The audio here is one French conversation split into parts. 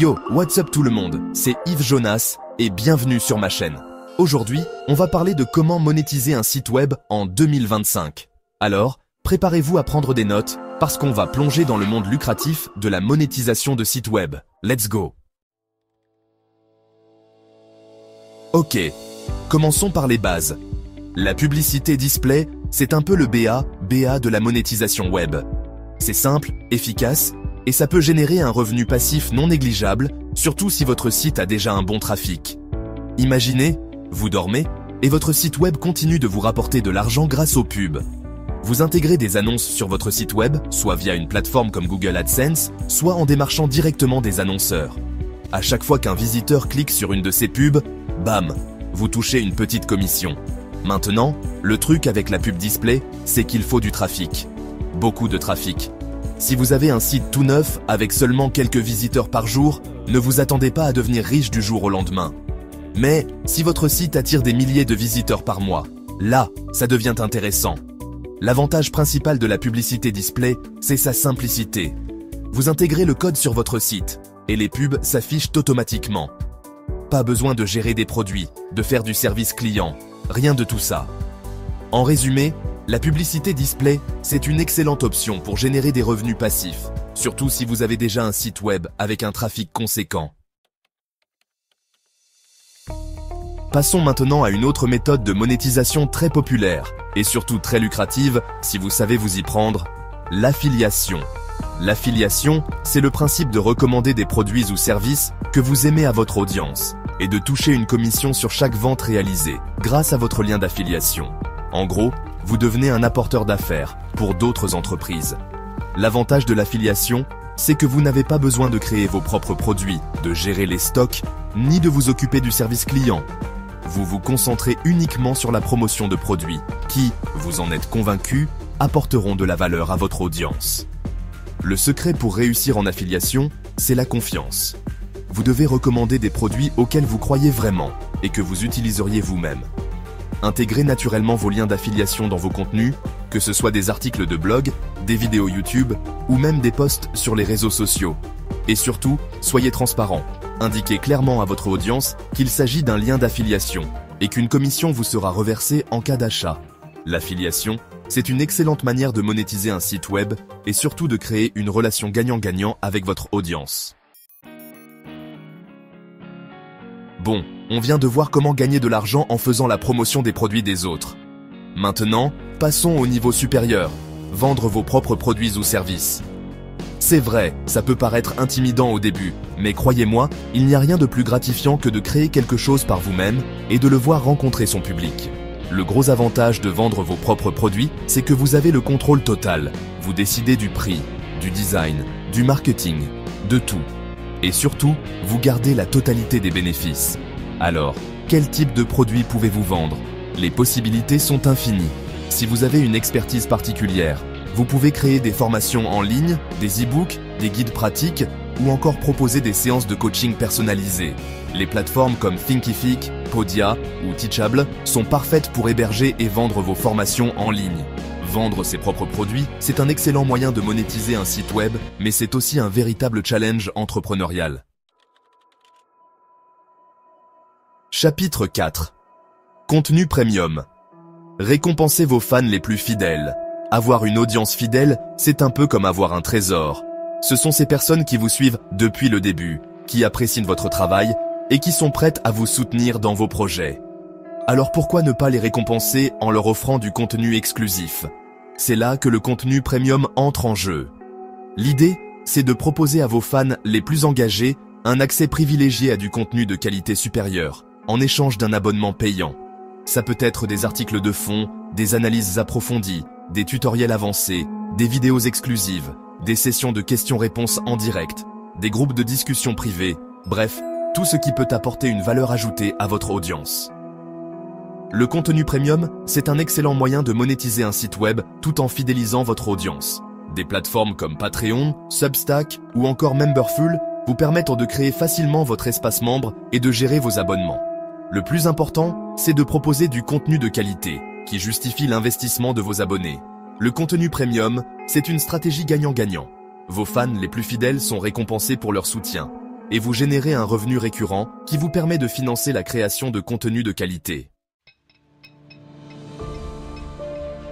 Yo, what's up tout le monde, c'est Yves Jonas et bienvenue sur ma chaîne. Aujourd'hui, on va parler de comment monétiser un site web en 2025. Alors, préparez-vous à prendre des notes parce qu'on va plonger dans le monde lucratif de la monétisation de sites web. Let's go! Ok, commençons par les bases. La publicité display, c'est un peu le BA de la monétisation web. C'est simple, efficace, et ça peut générer un revenu passif non négligeable, surtout si votre site a déjà un bon trafic. Imaginez, vous dormez, et votre site web continue de vous rapporter de l'argent grâce aux pubs. Vous intégrez des annonces sur votre site web, soit via une plateforme comme Google AdSense, soit en démarchant directement des annonceurs. À chaque fois qu'un visiteur clique sur une de ces pubs, bam, vous touchez une petite commission. Maintenant, le truc avec la pub display, c'est qu'il faut du trafic. Beaucoup de trafic. Si vous avez un site tout neuf avec seulement quelques visiteurs par jour, ne vous attendez pas à devenir riche du jour au lendemain. Mais si votre site attire des milliers de visiteurs par mois, là, ça devient intéressant. L'avantage principal de la publicité display, c'est sa simplicité. Vous intégrez le code sur votre site et les pubs s'affichent automatiquement. Pas besoin de gérer des produits, de faire du service client, rien de tout ça. En résumé, la publicité display, c'est une excellente option pour générer des revenus passifs, surtout si vous avez déjà un site web avec un trafic conséquent. Passons maintenant à une autre méthode de monétisation très populaire, et surtout très lucrative si vous savez vous y prendre, l'affiliation. L'affiliation, c'est le principe de recommander des produits ou services que vous aimez à votre audience, et de toucher une commission sur chaque vente réalisée, grâce à votre lien d'affiliation. En gros, vous devenez un apporteur d'affaires pour d'autres entreprises. L'avantage de l'affiliation, c'est que vous n'avez pas besoin de créer vos propres produits, de gérer les stocks, ni de vous occuper du service client. Vous vous concentrez uniquement sur la promotion de produits qui, vous en êtes convaincu, apporteront de la valeur à votre audience. Le secret pour réussir en affiliation, c'est la confiance. Vous devez recommander des produits auxquels vous croyez vraiment et que vous utiliseriez vous-même. Intégrez naturellement vos liens d'affiliation dans vos contenus, que ce soit des articles de blog, des vidéos YouTube ou même des posts sur les réseaux sociaux. Et surtout, soyez transparent. Indiquez clairement à votre audience qu'il s'agit d'un lien d'affiliation et qu'une commission vous sera reversée en cas d'achat. L'affiliation, c'est une excellente manière de monétiser un site web et surtout de créer une relation gagnant-gagnant avec votre audience. Bon, on vient de voir comment gagner de l'argent en faisant la promotion des produits des autres. Maintenant, passons au niveau supérieur, vendre vos propres produits ou services. C'est vrai, ça peut paraître intimidant au début, mais croyez-moi, il n'y a rien de plus gratifiant que de créer quelque chose par vous-même et de le voir rencontrer son public. Le gros avantage de vendre vos propres produits, c'est que vous avez le contrôle total. Vous décidez du prix, du design, du marketing, de tout. Et surtout, vous gardez la totalité des bénéfices. Alors, quel type de produit pouvez-vous vendre? Les possibilités sont infinies. Si vous avez une expertise particulière, vous pouvez créer des formations en ligne, des e-books, des guides pratiques ou encore proposer des séances de coaching personnalisées. Les plateformes comme Thinkific, Podia ou Teachable sont parfaites pour héberger et vendre vos formations en ligne. Vendre ses propres produits, c'est un excellent moyen de monétiser un site web, mais c'est aussi un véritable challenge entrepreneurial. Chapitre 4. Contenu premium. Récompensez vos fans les plus fidèles. Avoir une audience fidèle, c'est un peu comme avoir un trésor. Ce sont ces personnes qui vous suivent depuis le début, qui apprécient votre travail et qui sont prêtes à vous soutenir dans vos projets. Alors pourquoi ne pas les récompenser en leur offrant du contenu exclusif? C'est là que le contenu premium entre en jeu. L'idée, c'est de proposer à vos fans les plus engagés un accès privilégié à du contenu de qualité supérieure, en échange d'un abonnement payant. Ça peut être des articles de fond, des analyses approfondies, des tutoriels avancés, des vidéos exclusives, des sessions de questions-réponses en direct, des groupes de discussion privés, bref, tout ce qui peut apporter une valeur ajoutée à votre audience. Le contenu premium, c'est un excellent moyen de monétiser un site web tout en fidélisant votre audience. Des plateformes comme Patreon, Substack ou encore Memberful vous permettent de créer facilement votre espace membre et de gérer vos abonnements. Le plus important, c'est de proposer du contenu de qualité qui justifie l'investissement de vos abonnés. Le contenu premium, c'est une stratégie gagnant-gagnant. Vos fans les plus fidèles sont récompensés pour leur soutien. et vous générez un revenu récurrent qui vous permet de financer la création de contenu de qualité.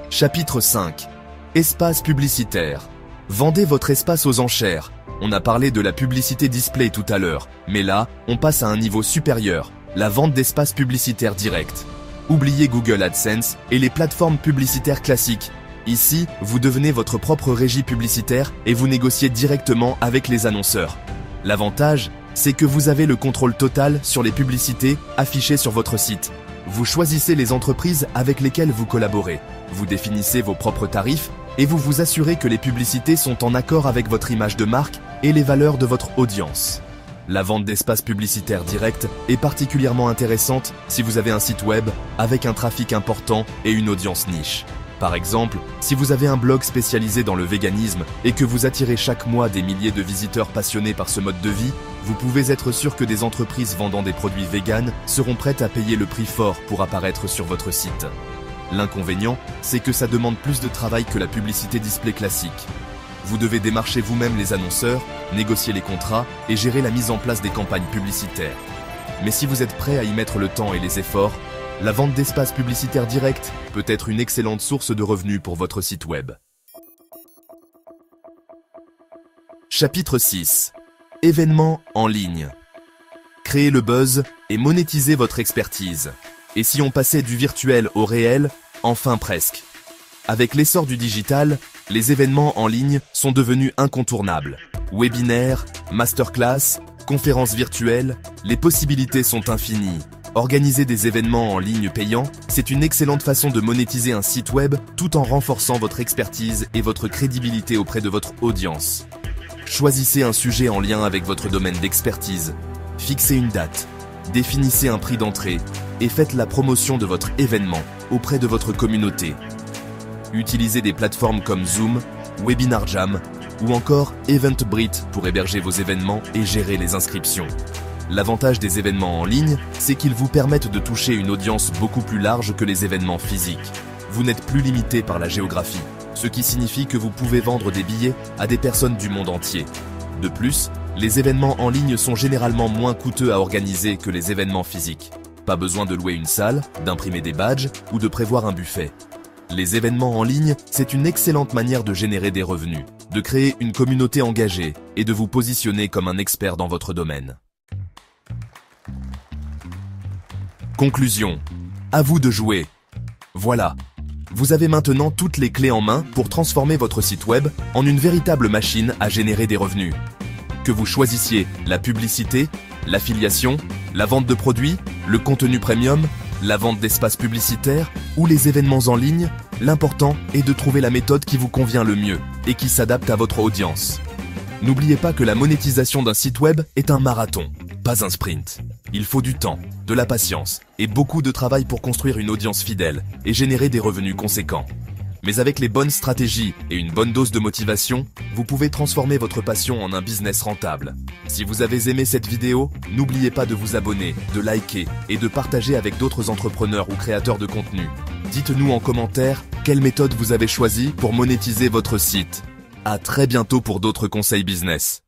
Chapitre 5. Espace publicitaire. Vendez votre espace aux enchères. On a parlé de la publicité display tout à l'heure, mais là, on passe à un niveau supérieur, la vente d'espace publicitaire direct. Oubliez Google AdSense et les plateformes publicitaires classiques. Ici, vous devenez votre propre régie publicitaire et vous négociez directement avec les annonceurs. L'avantage, c'est que vous avez le contrôle total sur les publicités affichées sur votre site. Vous choisissez les entreprises avec lesquelles vous collaborez. Vous définissez vos propres tarifs et vous vous assurez que les publicités sont en accord avec votre image de marque et les valeurs de votre audience. La vente d'espace publicitaire direct est particulièrement intéressante si vous avez un site web avec un trafic important et une audience niche. Par exemple, si vous avez un blog spécialisé dans le véganisme et que vous attirez chaque mois des milliers de visiteurs passionnés par ce mode de vie, vous pouvez être sûr que des entreprises vendant des produits véganes seront prêtes à payer le prix fort pour apparaître sur votre site. L'inconvénient, c'est que ça demande plus de travail que la publicité display classique. Vous devez démarcher vous-même les annonceurs, négocier les contrats et gérer la mise en place des campagnes publicitaires. Mais si vous êtes prêt à y mettre le temps et les efforts, la vente d'espace publicitaire direct peut être une excellente source de revenus pour votre site web. Chapitre 6. Événements en ligne. Créez le buzz et monétisez votre expertise. Et si on passait du virtuel au réel, enfin presque. Avec l'essor du digital, les événements en ligne sont devenus incontournables. Webinaires, masterclass, conférences virtuelles, les possibilités sont infinies. Organiser des événements en ligne payants, c'est une excellente façon de monétiser un site web tout en renforçant votre expertise et votre crédibilité auprès de votre audience. Choisissez un sujet en lien avec votre domaine d'expertise, fixez une date, définissez un prix d'entrée et faites la promotion de votre événement auprès de votre communauté. Utilisez des plateformes comme Zoom, Webinar Jam ou encore Eventbrite pour héberger vos événements et gérer les inscriptions. L'avantage des événements en ligne, c'est qu'ils vous permettent de toucher une audience beaucoup plus large que les événements physiques. Vous n'êtes plus limité par la géographie, ce qui signifie que vous pouvez vendre des billets à des personnes du monde entier. De plus, les événements en ligne sont généralement moins coûteux à organiser que les événements physiques. Pas besoin de louer une salle, d'imprimer des badges ou de prévoir un buffet. Les événements en ligne, c'est une excellente manière de générer des revenus, de créer une communauté engagée et de vous positionner comme un expert dans votre domaine. Conclusion. À vous de jouer. Voilà. Vous avez maintenant toutes les clés en main pour transformer votre site web en une véritable machine à générer des revenus. Que vous choisissiez la publicité, l'affiliation, la vente de produits, le contenu premium, la vente d'espaces publicitaires ou les événements en ligne, l'important est de trouver la méthode qui vous convient le mieux et qui s'adapte à votre audience. N'oubliez pas que la monétisation d'un site web est un marathon, pas un sprint. Il faut du temps, de la patience et beaucoup de travail pour construire une audience fidèle et générer des revenus conséquents. Mais avec les bonnes stratégies et une bonne dose de motivation, vous pouvez transformer votre passion en un business rentable. Si vous avez aimé cette vidéo, n'oubliez pas de vous abonner, de liker et de partager avec d'autres entrepreneurs ou créateurs de contenu. Dites-nous en commentaire quelle méthode vous avez choisie pour monétiser votre site. À très bientôt pour d'autres conseils business.